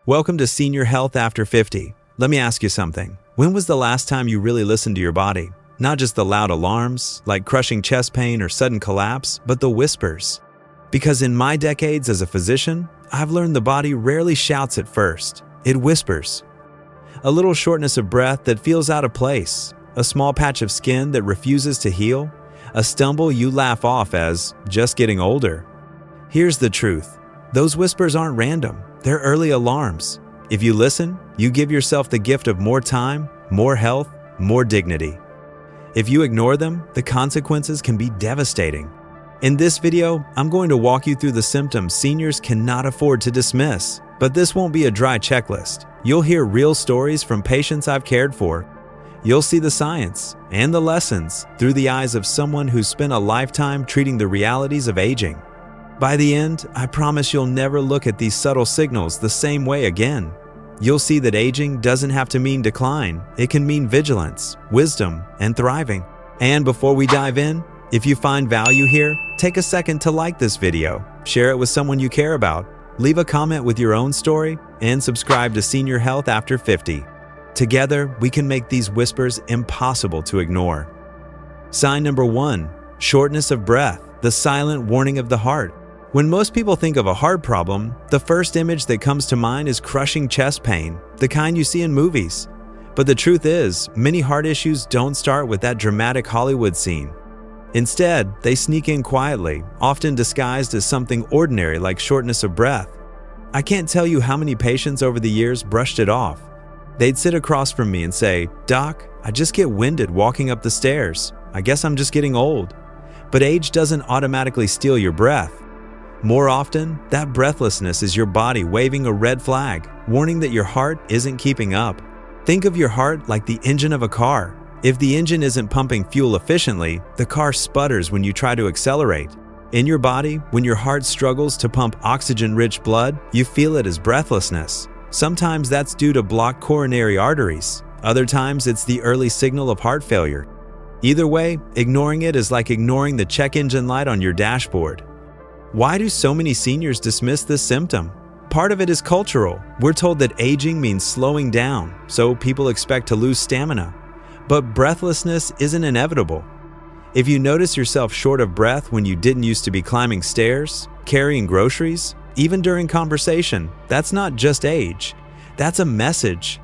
Welcome to Senior Health After 50. Let me ask you something. When was the last time you really listened to your body? Not just the loud alarms, like crushing chest pain or sudden collapse, but the whispers. Because in my decades as a physician, I've learned the body rarely shouts at first. It whispers. A little shortness of breath that feels out of place, a small patch of skin that refuses to heal, a stumble you laugh off as just getting older. Here's the truth. Those whispers aren't random. They're early alarms. If you listen, you give yourself the gift of more time, more health, more dignity. If you ignore them, the consequences can be devastating. In this video, I'm going to walk you through the symptoms seniors cannot afford to dismiss. But this won't be a dry checklist. You'll hear real stories from patients I've cared for. You'll see the science and the lessons through the eyes of someone who's spent a lifetime treating the realities of aging. By the end, I promise you'll never look at these subtle signals the same way again. You'll see that aging doesn't have to mean decline. It can mean vigilance, wisdom, and thriving. And before we dive in, if you find value here, take a second to like this video, share it with someone you care about, leave a comment with your own story, and subscribe to Senior Health After 50. Together, we can make these whispers impossible to ignore. Sign number 1, shortness of breath, the silent warning of the heart. When most people think of a heart problem, the first image that comes to mind is crushing chest pain, the kind you see in movies. But the truth is, many heart issues don't start with that dramatic Hollywood scene. Instead, they sneak in quietly, often disguised as something ordinary like shortness of breath. I can't tell you how many patients over the years brushed it off. They'd sit across from me and say, "Doc, I just get winded walking up the stairs. I guess I'm just getting old." But age doesn't automatically steal your breath. More often, that breathlessness is your body waving a red flag, warning that your heart isn't keeping up. Think of your heart like the engine of a car. If the engine isn't pumping fuel efficiently, the car sputters when you try to accelerate. In your body, when your heart struggles to pump oxygen-rich blood, you feel it as breathlessness. Sometimes that's due to blocked coronary arteries. Other times, it's the early signal of heart failure. Either way, ignoring it is like ignoring the check engine light on your dashboard. Why do so many seniors dismiss this symptom? Part of it is cultural. We're told that aging means slowing down, so people expect to lose stamina. But breathlessness isn't inevitable. If you notice yourself short of breath when you didn't used to be climbing stairs, carrying groceries, even during conversation, that's not just age. That's a message.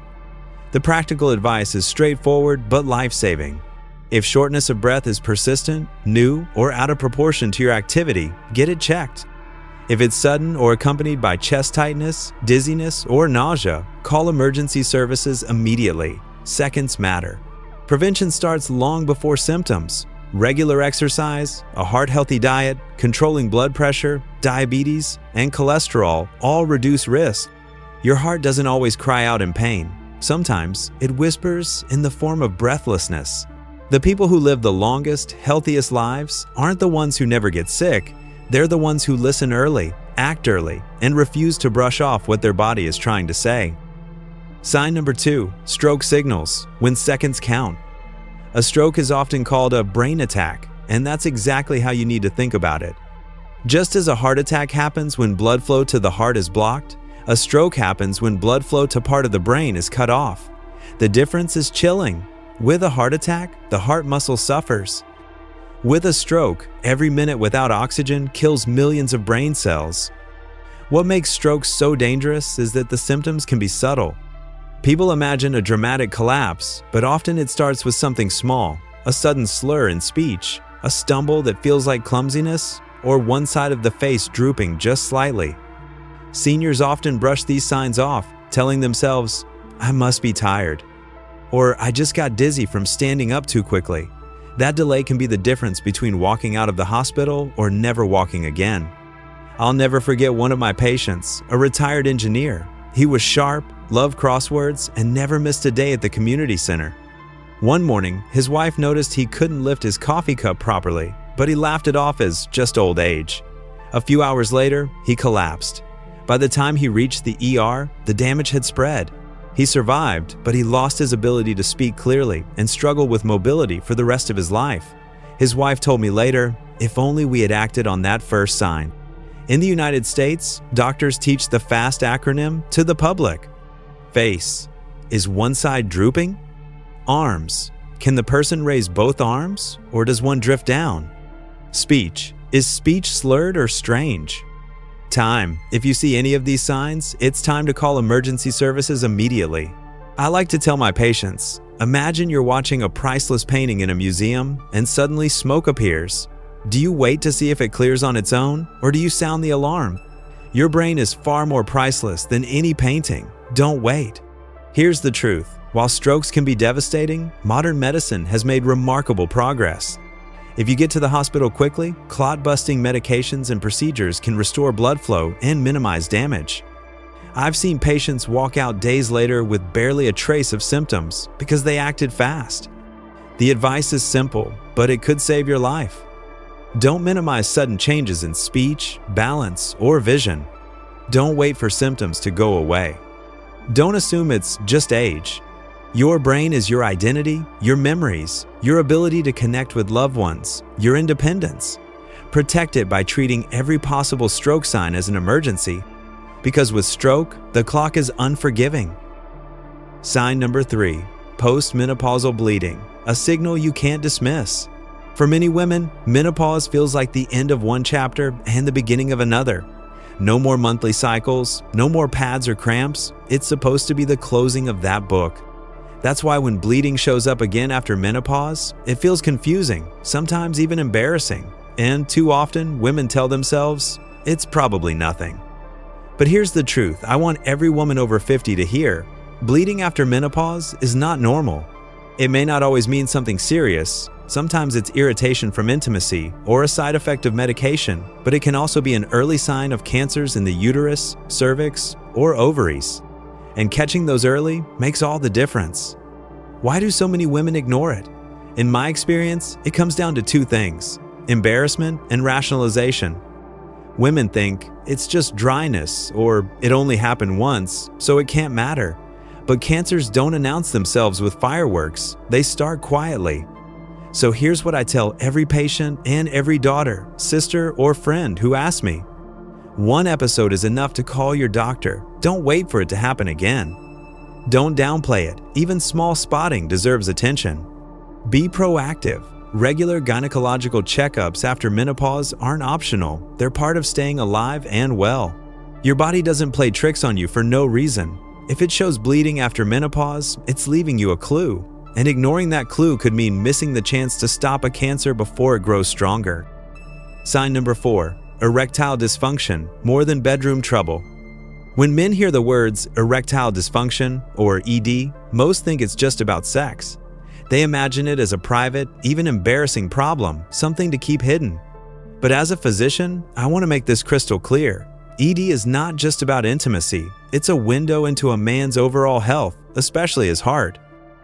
The practical advice is straightforward but life-saving. If shortness of breath is persistent, new, or out of proportion to your activity, get it checked. If it's sudden or accompanied by chest tightness, dizziness, or nausea, call emergency services immediately. Seconds matter. Prevention starts long before symptoms. Regular exercise, a heart-healthy diet, controlling blood pressure, diabetes, and cholesterol all reduce risk. Your heart doesn't always cry out in pain. Sometimes it whispers in the form of breathlessness. The people who live the longest, healthiest lives aren't the ones who never get sick. They're the ones who listen early, act early, and refuse to brush off what their body is trying to say. Sign number 2, stroke signals, when seconds count. A stroke is often called a brain attack, and that's exactly how you need to think about it. Just as a heart attack happens when blood flow to the heart is blocked, a stroke happens when blood flow to part of the brain is cut off. The difference is chilling. With a heart attack, the heart muscle suffers. With a stroke, every minute without oxygen kills millions of brain cells. What makes strokes so dangerous is that the symptoms can be subtle. People imagine a dramatic collapse, but often it starts with something small, a sudden slur in speech, a stumble that feels like clumsiness, or one side of the face drooping just slightly. Seniors often brush these signs off, telling themselves, "I must be tired," or "I just got dizzy from standing up too quickly." That delay can be the difference between walking out of the hospital or never walking again. I'll never forget one of my patients, a retired engineer. He was sharp, loved crosswords, and never missed a day at the community center. One morning, his wife noticed he couldn't lift his coffee cup properly, but he laughed it off as just old age. A few hours later, he collapsed. By the time he reached the ER, the damage had spread. He survived, but he lost his ability to speak clearly and struggled with mobility for the rest of his life. His wife told me later, "If only we had acted on that first sign." In the United States, doctors teach the FAST acronym to the public. Face. Is one side drooping? Arms. Can the person raise both arms, or does one drift down? Speech. Is speech slurred or strange? Time. If you see any of these signs, it's time to call emergency services immediately. I like to tell my patients, imagine you're watching a priceless painting in a museum and suddenly smoke appears. Do you wait to see if it clears on its own, or do you sound the alarm? Your brain is far more priceless than any painting. Don't wait. Here's the truth. While strokes can be devastating, modern medicine has made remarkable progress. If you get to the hospital quickly, clot-busting medications and procedures can restore blood flow and minimize damage. I've seen patients walk out days later with barely a trace of symptoms because they acted fast. The advice is simple, but it could save your life. Don't minimize sudden changes in speech, balance, or vision. Don't wait for symptoms to go away. Don't assume it's just age. Your brain is your identity, your memories, your ability to connect with loved ones, your independence. Protect it by treating every possible stroke sign as an emergency, because with stroke, the clock is unforgiving. Sign number 3, postmenopausal bleeding, a signal you can't dismiss. For many women, menopause feels like the end of one chapter and the beginning of another. No more monthly cycles, no more pads or cramps. It's supposed to be the closing of that book. That's why when bleeding shows up again after menopause, it feels confusing, sometimes even embarrassing. And too often, women tell themselves, it's probably nothing. But here's the truth I want every woman over 50 to hear. Bleeding after menopause is not normal. It may not always mean something serious. Sometimes it's irritation from intimacy or a side effect of medication, but it can also be an early sign of cancers in the uterus, cervix, or ovaries. And catching those early makes all the difference. Why do so many women ignore it? In my experience, it comes down to 2 things: embarrassment and rationalization. Women think it's just dryness or it only happened once, so it can't matter. But cancers don't announce themselves with fireworks, they start quietly. So here's what I tell every patient and every daughter, sister, or friend who asks me. 1 episode is enough to call your doctor. Don't wait for it to happen again. Don't downplay it. Even small spotting deserves attention. Be proactive. Regular gynecological checkups after menopause aren't optional. They're part of staying alive and well. Your body doesn't play tricks on you for no reason. If it shows bleeding after menopause, it's leaving you a clue. And ignoring that clue could mean missing the chance to stop a cancer before it grows stronger. Sign number 4. Erectile dysfunction, more than bedroom trouble. When men hear the words erectile dysfunction, or ED, most think it's just about sex. They imagine it as a private, even embarrassing problem, something to keep hidden. But as a physician, I want to make this crystal clear. ED is not just about intimacy. It's a window into a man's overall health, especially his heart.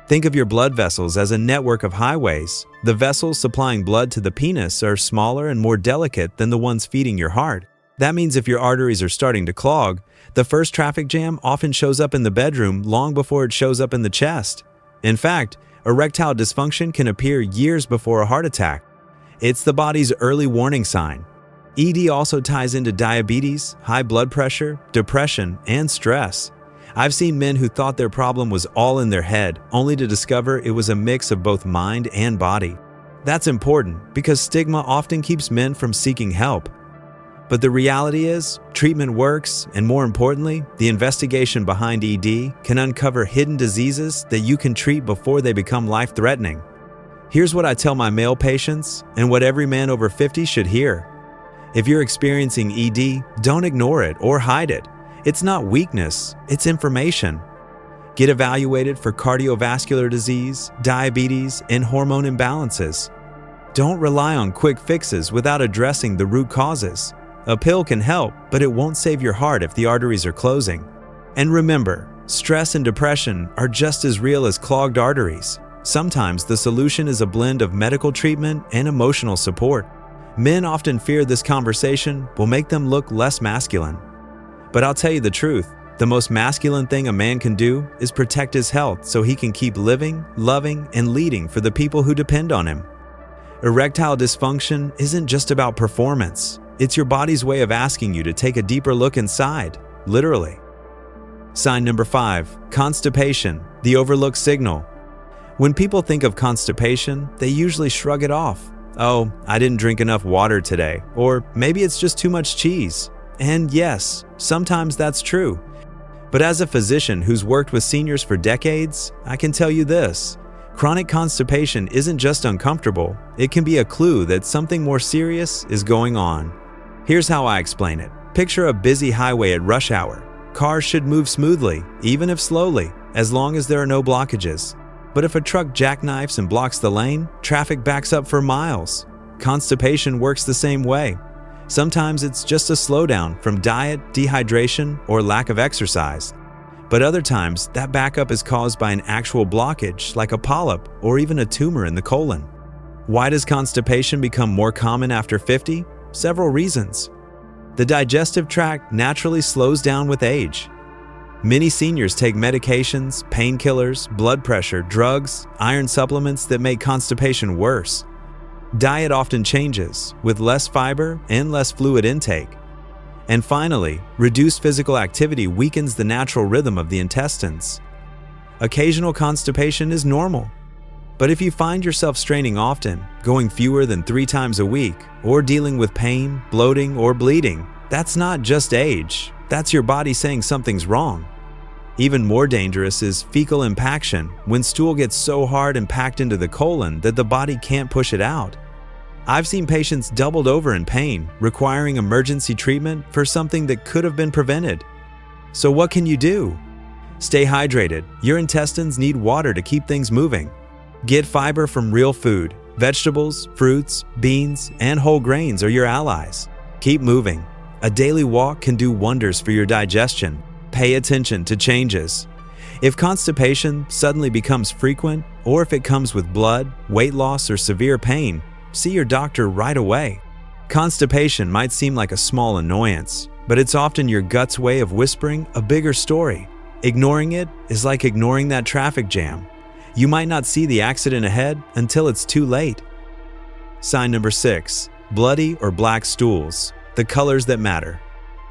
Think of your blood vessels as a network of highways. The vessels supplying blood to the penis are smaller and more delicate than the ones feeding your heart. That means if your arteries are starting to clog, the first traffic jam often shows up in the bedroom long before it shows up in the chest. In fact, erectile dysfunction can appear years before a heart attack. It's the body's early warning sign. ED also ties into diabetes, high blood pressure, depression, and stress. I've seen men who thought their problem was all in their head, only to discover it was a mix of both mind and body. That's important because stigma often keeps men from seeking help. But the reality is, treatment works, and more importantly, the investigation behind ED can uncover hidden diseases that you can treat before they become life-threatening. Here's what I tell my male patients, and what every man over 50 should hear. If you're experiencing ED, don't ignore it or hide it. It's not weakness, it's information. Get evaluated for cardiovascular disease, diabetes, and hormone imbalances. Don't rely on quick fixes without addressing the root causes. A pill can help, but it won't save your heart if the arteries are closing. And remember, stress and depression are just as real as clogged arteries. Sometimes the solution is a blend of medical treatment and emotional support. Men often fear this conversation will make them look less masculine. But I'll tell you the truth, the most masculine thing a man can do is protect his health so he can keep living, loving, and leading for the people who depend on him. Erectile dysfunction isn't just about performance. It's your body's way of asking you to take a deeper look inside, literally. Sign number 5, constipation, the overlooked signal. When people think of constipation, they usually shrug it off. Oh, I didn't drink enough water today, or maybe it's just too much cheese. And yes, sometimes that's true. But as a physician who's worked with seniors for decades, I can tell you this. Chronic constipation isn't just uncomfortable, it can be a clue that something more serious is going on. Here's how I explain it. Picture a busy highway at rush hour. Cars should move smoothly, even if slowly, as long as there are no blockages. But if a truck jackknifes and blocks the lane, traffic backs up for miles. Constipation works the same way. Sometimes it's just a slowdown from diet, dehydration, or lack of exercise. But other times, that backup is caused by an actual blockage, like a polyp or even a tumor in the colon. Why does constipation become more common after 50? Several reasons. The digestive tract naturally slows down with age. Many seniors take medications, painkillers, blood pressure, drugs, iron supplements that make constipation worse. Diet often changes, with less fiber and less fluid intake. And finally, reduced physical activity weakens the natural rhythm of the intestines. Occasional constipation is normal. But if you find yourself straining often, going fewer than 3 times a week, or dealing with pain, bloating, or bleeding, that's not just age. That's your body saying something's wrong. Even more dangerous is fecal impaction, when stool gets so hard and packed into the colon that the body can't push it out. I've seen patients doubled over in pain, requiring emergency treatment for something that could have been prevented. So what can you do? Stay hydrated. Your intestines need water to keep things moving. Get fiber from real food. Vegetables, fruits, beans, and whole grains are your allies. Keep moving. A daily walk can do wonders for your digestion. Pay attention to changes. If constipation suddenly becomes frequent, or if it comes with blood, weight loss, or severe pain, see your doctor right away. Constipation might seem like a small annoyance, but it's often your gut's way of whispering a bigger story. Ignoring it is like ignoring that traffic jam. You might not see the accident ahead until it's too late. Sign number 6, bloody or black stools, the colors that matter.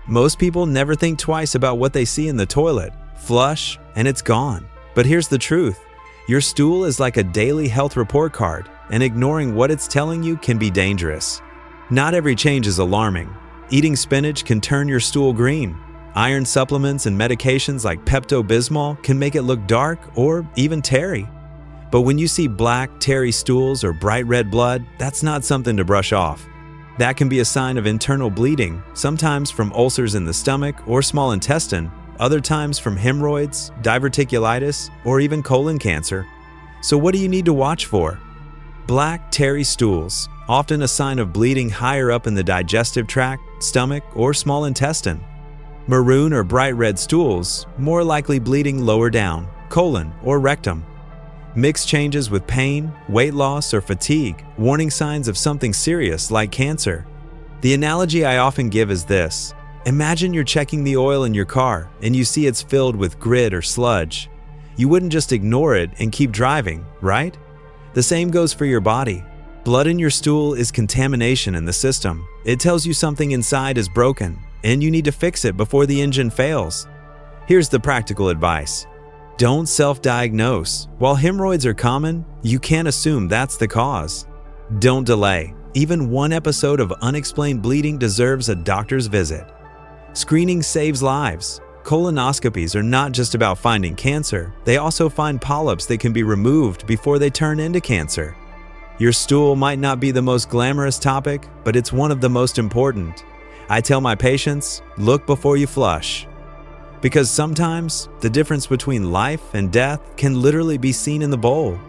Most people never think twice about what they see in the toilet. Flush, and it's gone. But here's the truth. Your stool is like a daily health report card, and ignoring what it's telling you can be dangerous. Not every change is alarming. Eating spinach can turn your stool green. Iron supplements and medications like Pepto-Bismol can make it look dark or even tarry. But when you see black, tarry stools or bright red blood, that's not something to brush off. That can be a sign of internal bleeding, sometimes from ulcers in the stomach or small intestine, other times from hemorrhoids, diverticulitis, or even colon cancer. So what do you need to watch for? Black, tarry stools, often a sign of bleeding higher up in the digestive tract, stomach, or small intestine. Maroon or bright red stools, more likely bleeding lower down, colon or rectum. Mixed changes with pain, weight loss, or fatigue, warning signs of something serious like cancer. The analogy I often give is this. Imagine you're checking the oil in your car and you see it's filled with grit or sludge. You wouldn't just ignore it and keep driving, right? The same goes for your body. Blood in your stool is contamination in the system. It tells you something inside is broken, and you need to fix it before the engine fails. Here's the practical advice. Don't self-diagnose. While hemorrhoids are common, you can't assume that's the cause. Don't delay. Even one episode of unexplained bleeding deserves a doctor's visit. Screening saves lives. Colonoscopies are not just about finding cancer. They also find polyps that can be removed before they turn into cancer. Your stool might not be the most glamorous topic, but it's one of the most important. I tell my patients, look before you flush. Because sometimes, the difference between life and death can literally be seen in the bowl.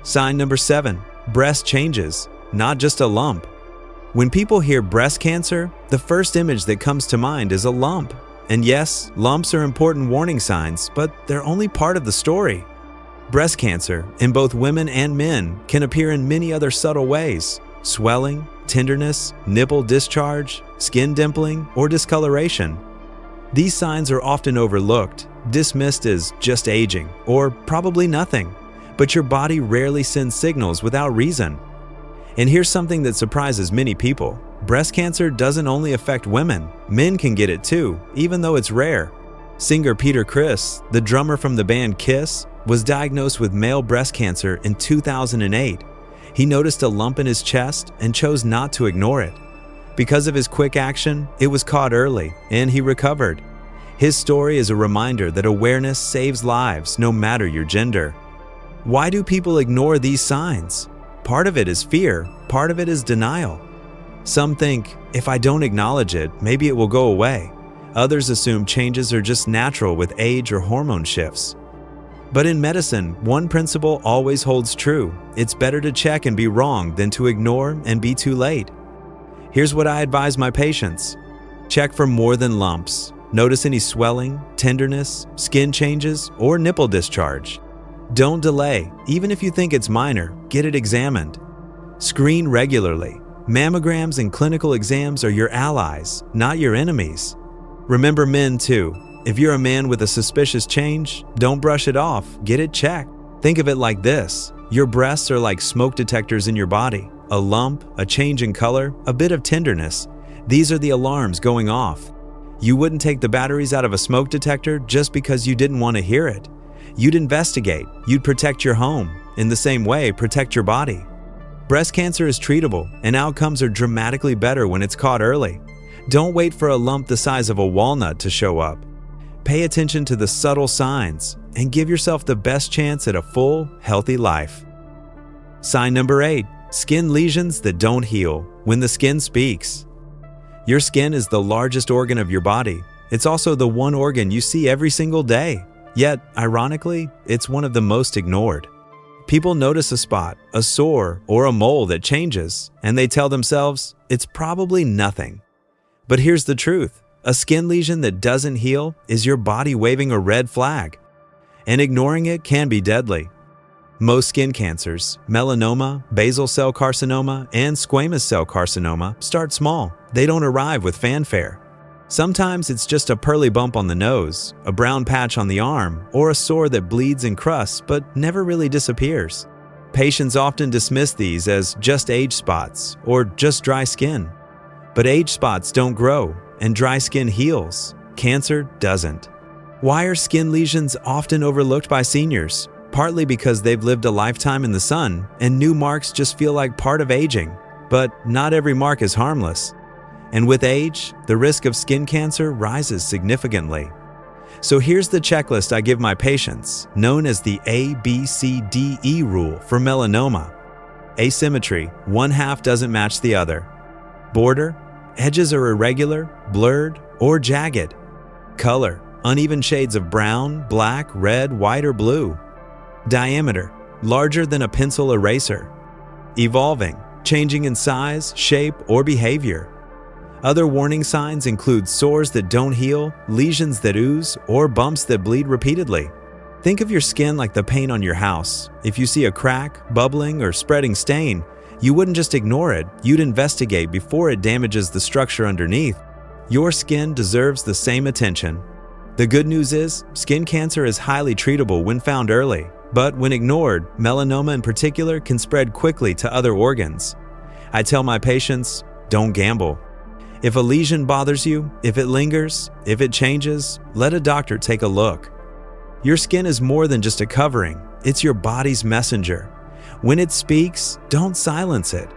Sign number 7, breast changes, not just a lump. When people hear breast cancer, the first image that comes to mind is a lump. And yes, lumps are important warning signs, but they're only part of the story. Breast cancer, in both women and men, can appear in many other subtle ways. Swelling, tenderness, nipple discharge, skin dimpling, or discoloration. These signs are often overlooked, dismissed as just aging, or probably nothing. But your body rarely sends signals without reason. And here's something that surprises many people. breast cancer doesn't only affect women, men can get it too, even though it's rare. Singer Peter Criss, the drummer from the band Kiss, was diagnosed with male breast cancer in 2008. He noticed a lump in his chest and chose not to ignore it. Because of his quick action, it was caught early, and he recovered. His story is a reminder that awareness saves lives, no matter your gender. Why do people ignore these signs? Part of it is fear, part of it is denial. Some think, if I don't acknowledge it, maybe it will go away. Others assume changes are just natural with age or hormone shifts. But in medicine, one principle always holds true. It's better to check and be wrong than to ignore and be too late. Here's what I advise my patients. Check for more than lumps. Notice any swelling, tenderness, skin changes, or nipple discharge. Don't delay. Even if you think it's minor, get it examined. Screen regularly. Mammograms and clinical exams are your allies, not your enemies. Remember men too. If you're a man with a suspicious change, don't brush it off, get it checked. Think of it like this. Your breasts are like smoke detectors in your body. A lump, a change in color, a bit of tenderness. These are the alarms going off. You wouldn't take the batteries out of a smoke detector just because you didn't want to hear it. You'd investigate. You'd protect your home. In the same way, protect your body. Breast cancer is treatable, and outcomes are dramatically better when it's caught early. Don't wait for a lump the size of a walnut to show up. Pay attention to the subtle signs and give yourself the best chance at a full, healthy life. Sign number 8. Skin lesions that don't heal. When the skin speaks. Your skin is the largest organ of your body. It's also the one organ you see every single day. Yet, ironically, it's one of the most ignored. People notice a spot, a sore, or a mole that changes, and they tell themselves, it's probably nothing. But here's the truth. A skin lesion that doesn't heal is your body waving a red flag, and ignoring it can be deadly. Most skin cancers, melanoma, basal cell carcinoma, and squamous cell carcinoma, start small. They don't arrive with fanfare. Sometimes it's just a pearly bump on the nose, a brown patch on the arm, or a sore that bleeds and crusts but never really disappears. Patients often dismiss these as just age spots or just dry skin. But age spots don't grow, and dry skin heals. Cancer doesn't. Why are skin lesions often overlooked by seniors? Partly because they've lived a lifetime in the sun, and new marks just feel like part of aging. But not every mark is harmless. And with age, the risk of skin cancer rises significantly. So here's the checklist I give my patients, known as the ABCDE rule for melanoma. Asymmetry, one half doesn't match the other. Border, edges are irregular, blurred, or jagged. Color, uneven shades of brown, black, red, white, or blue. Diameter, larger than a pencil eraser. Evolving, changing in size, shape, or behavior. Other warning signs include sores that don't heal, lesions that ooze, or bumps that bleed repeatedly. Think of your skin like the paint on your house. If you see a crack, bubbling, or spreading stain, you wouldn't just ignore it, you'd investigate before it damages the structure underneath. Your skin deserves the same attention. The good news is, skin cancer is highly treatable when found early, but when ignored, melanoma in particular can spread quickly to other organs. I tell my patients, don't gamble. If a lesion bothers you, if it lingers, if it changes, let a doctor take a look. Your skin is more than just a covering, it's your body's messenger. When it speaks, don't silence it.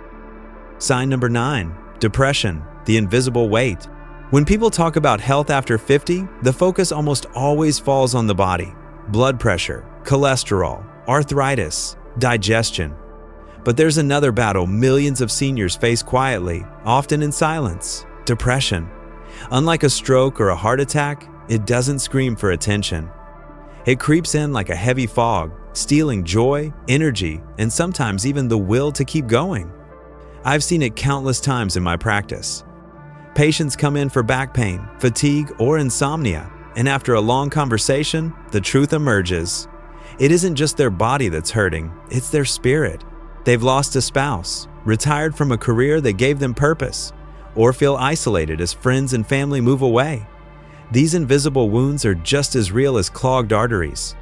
Sign number 9, depression, the invisible weight. When people talk about health after 50, the focus almost always falls on the body. Blood pressure, cholesterol, arthritis, digestion. But there's another battle millions of seniors face quietly, often in silence: depression. Unlike a stroke or a heart attack, it doesn't scream for attention. It creeps in like a heavy fog, stealing joy, energy, and sometimes even the will to keep going. I've seen it countless times in my practice. Patients come in for back pain, fatigue, or insomnia, and after a long conversation, the truth emerges. It isn't just their body that's hurting, it's their spirit. They've lost a spouse, retired from a career that gave them purpose, or feel isolated as friends and family move away. These invisible wounds are just as real as clogged arteries.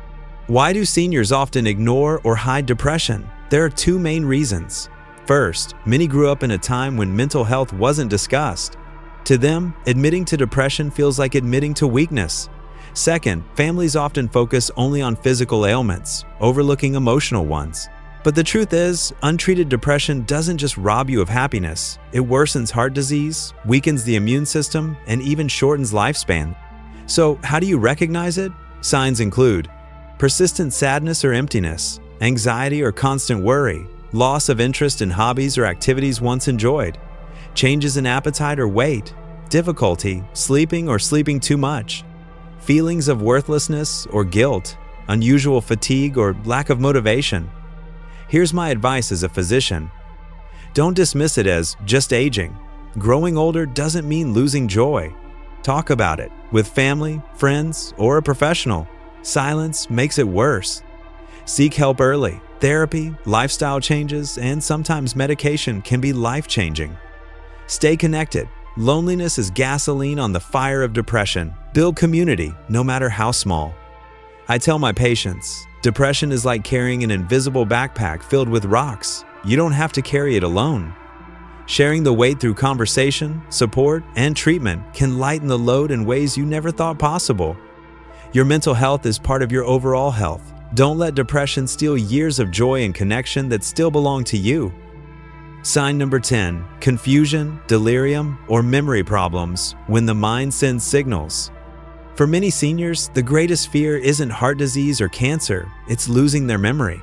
Why do seniors often ignore or hide depression? There are two main reasons. First, many grew up in a time when mental health wasn't discussed. To them, admitting to depression feels like admitting to weakness. Second, families often focus only on physical ailments, overlooking emotional ones. But the truth is, untreated depression doesn't just rob you of happiness. It worsens heart disease, weakens the immune system, and even shortens lifespan. So, how do you recognize it? Signs include persistent sadness or emptiness, anxiety or constant worry, loss of interest in hobbies or activities once enjoyed, changes in appetite or weight, difficulty sleeping or sleeping too much, feelings of worthlessness or guilt, unusual fatigue or lack of motivation. Here's my advice as a physician. Don't dismiss it as just aging. Growing older doesn't mean losing joy. Talk about it with family, friends, or a professional. Silence makes it worse. Seek help early. Therapy, lifestyle changes, and sometimes medication can be life-changing. Stay connected. Loneliness is gasoline on the fire of depression. Build community, no matter how small. I tell my patients, depression is like carrying an invisible backpack filled with rocks. You don't have to carry it alone. Sharing the weight through conversation, support, and treatment can lighten the load in ways you never thought possible. Your mental health is part of your overall health. Don't let depression steal years of joy and connection that still belong to you. Sign number 10, confusion, delirium, or memory problems when the mind sends signals. For many seniors, the greatest fear isn't heart disease or cancer, it's losing their memory.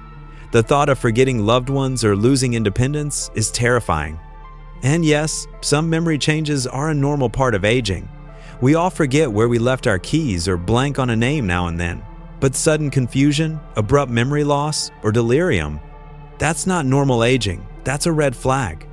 The thought of forgetting loved ones or losing independence is terrifying. And yes, some memory changes are a normal part of aging. We all forget where we left our keys or blank on a name now and then. But sudden confusion, abrupt memory loss, or delirium, that's not normal aging. That's a red flag.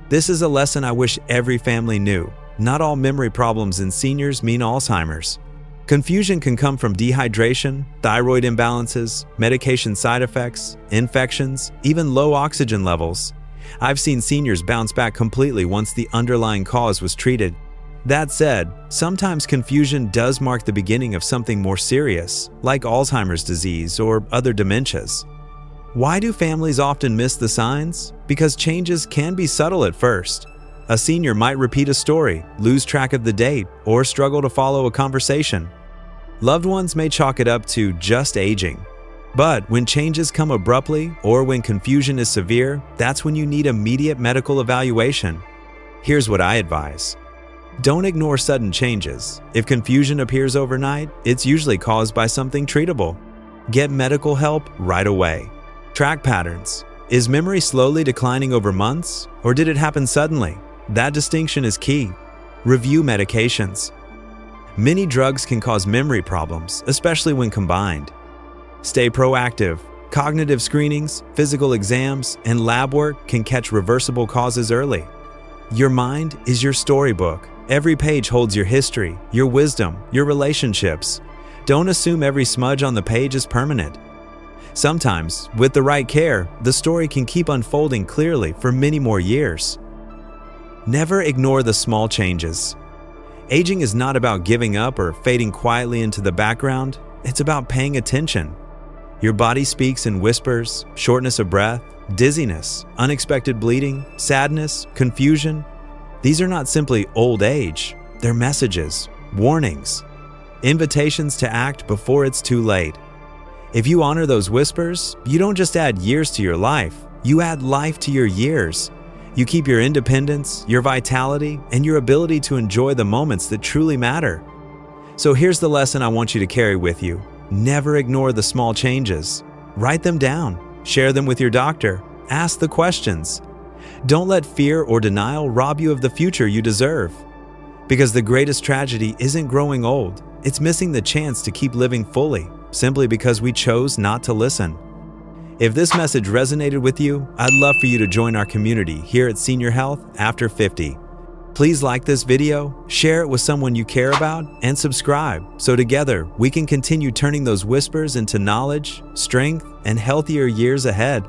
This is a lesson I wish every family knew. Not all memory problems in seniors mean Alzheimer's. Confusion can come from dehydration, thyroid imbalances, medication side effects, infections, even low oxygen levels. I've seen seniors bounce back completely once the underlying cause was treated. That said, sometimes confusion does mark the beginning of something more serious, like Alzheimer's disease or other dementias. Why do families often miss the signs? Because changes can be subtle at first. A senior might repeat a story, lose track of the date, or struggle to follow a conversation. Loved ones may chalk it up to just aging. But when changes come abruptly or when confusion is severe, that's when you need immediate medical evaluation. Here's what I advise. Don't ignore sudden changes. If confusion appears overnight, it's usually caused by something treatable. Get medical help right away. Track patterns. Is memory slowly declining over months, or did it happen suddenly? That distinction is key. Review medications. Many drugs can cause memory problems, especially when combined. Stay proactive. Cognitive screenings, physical exams, and lab work can catch reversible causes early. Your mind is your storybook. Every page holds your history, your wisdom, your relationships. Don't assume every smudge on the page is permanent. Sometimes, with the right care, the story can keep unfolding clearly for many more years. Never ignore the small changes. Aging is not about giving up or fading quietly into the background. It's about paying attention. Your body speaks in whispers, shortness of breath, dizziness, unexpected bleeding, sadness, confusion. These are not simply old age. They're messages, warnings, invitations to act before it's too late. If you honor those whispers, you don't just add years to your life, you add life to your years. You keep your independence, your vitality, and your ability to enjoy the moments that truly matter. So here's the lesson I want you to carry with you. Never ignore the small changes. Write them down. Share them with your doctor. Ask the questions. Don't let fear or denial rob you of the future you deserve. Because the greatest tragedy isn't growing old. It's missing the chance to keep living fully, simply because we chose not to listen. If this message resonated with you, I'd love for you to join our community here at Senior Health After 50. Please like this video, share it with someone you care about, and subscribe so together we can continue turning those whispers into knowledge, strength, and healthier years ahead.